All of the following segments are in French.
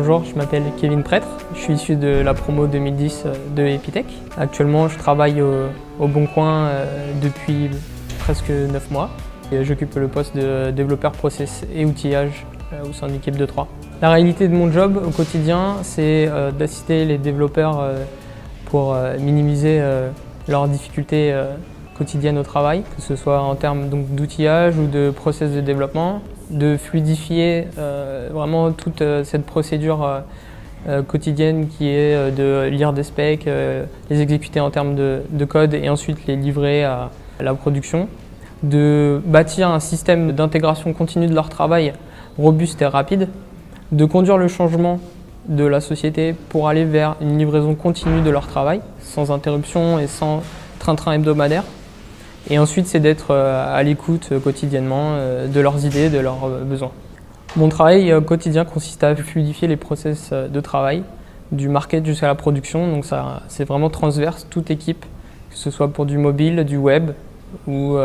Bonjour, je m'appelle Kevin Prêtre, je suis issu de la promo 2010 de Epitech. Actuellement, je travaille au Bon Coin depuis presque 9 mois. J'occupe le poste de développeur process et outillage au sein de l'équipe de 3. La réalité de mon job au quotidien, c'est d'assister les développeurs pour minimiser leurs difficultés quotidiennes au travail, que ce soit en termes d'outillage ou de process de développement, de fluidifier vraiment toute cette procédure quotidienne qui est de lire des specs, les exécuter en termes de code et ensuite les livrer à la production, de bâtir un système d'intégration continue de leur travail robuste et rapide, de conduire le changement de la société pour aller vers une livraison continue de leur travail, sans interruption et sans train-train hebdomadaire. Et ensuite, c'est d'être à l'écoute quotidiennement de leurs idées, de leurs besoins. Mon travail quotidien consiste à fluidifier les process de travail, du market jusqu'à la production. Donc c'est vraiment transverse, toute équipe, que ce soit pour du mobile, du web ou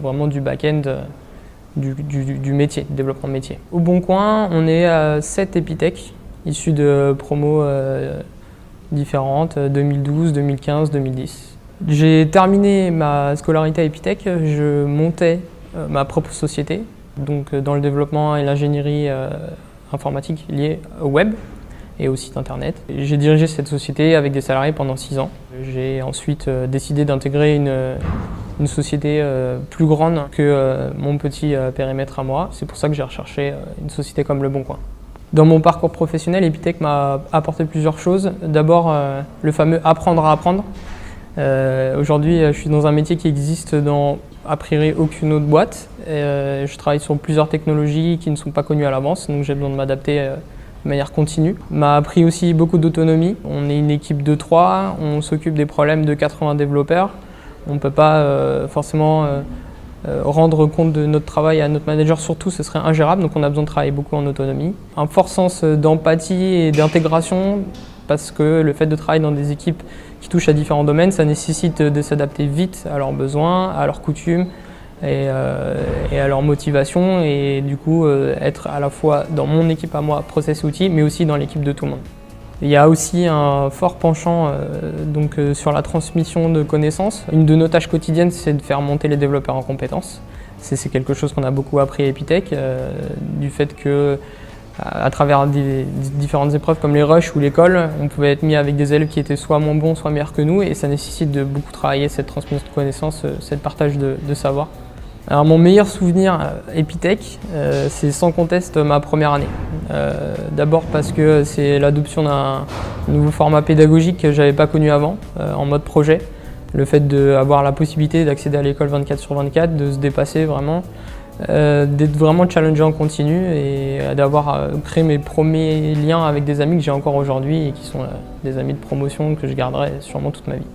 vraiment du back-end, du métier, du développement de métier. Au Bon Coin, on est à 7 Epitech, issus de promos différentes, 2012, 2015, 2010. J'ai terminé ma scolarité à Epitech, je montais ma propre société, donc dans le développement et l'ingénierie informatique liée au web et au site internet. J'ai dirigé cette société avec des salariés pendant 6 ans. J'ai ensuite décidé d'intégrer une société plus grande que mon petit périmètre à moi. C'est pour ça que j'ai recherché une société comme Le Bon Coin. Dans mon parcours professionnel, Epitech m'a apporté plusieurs choses. D'abord, le fameux apprendre à apprendre. Aujourd'hui, je suis dans un métier qui existe dans a priori aucune autre boîte. Je travaille sur plusieurs technologies qui ne sont pas connues à l'avance, donc j'ai besoin de m'adapter de manière continue. M'a appris aussi beaucoup d'autonomie. On est une équipe de 3, on s'occupe des problèmes de 80 développeurs. On ne peut pas forcément rendre compte de notre travail à notre manager, surtout ce serait ingérable, donc on a besoin de travailler beaucoup en autonomie. Un fort sens d'empathie et d'intégration, parce que le fait de travailler dans des équipes qui touchent à différents domaines, ça nécessite de s'adapter vite à leurs besoins, à leurs coutumes et à leurs motivations, et du coup être à la fois dans mon équipe à moi, process et outils, mais aussi dans l'équipe de tout le monde. Il y a aussi un fort penchant sur la transmission de connaissances. Une de nos tâches quotidiennes, c'est de faire monter les développeurs en compétences. C'est quelque chose qu'on a beaucoup appris à Epitech, du fait que à travers différentes épreuves comme les rushs ou l'école, on pouvait être mis avec des élèves qui étaient soit moins bons, soit meilleurs que nous, et ça nécessite de beaucoup travailler cette transmission de connaissances, cette partage de savoir. Alors mon meilleur souvenir Epitech, c'est sans conteste ma première année. D'abord parce que c'est l'adoption d'un nouveau format pédagogique que je n'avais pas connu avant, en mode projet. Le fait d'avoir la possibilité d'accéder à l'école 24/24, de se dépasser vraiment, d'être vraiment challengé en continu et d'avoir créé mes premiers liens avec des amis que j'ai encore aujourd'hui et qui sont des amis de promotion que je garderai sûrement toute ma vie.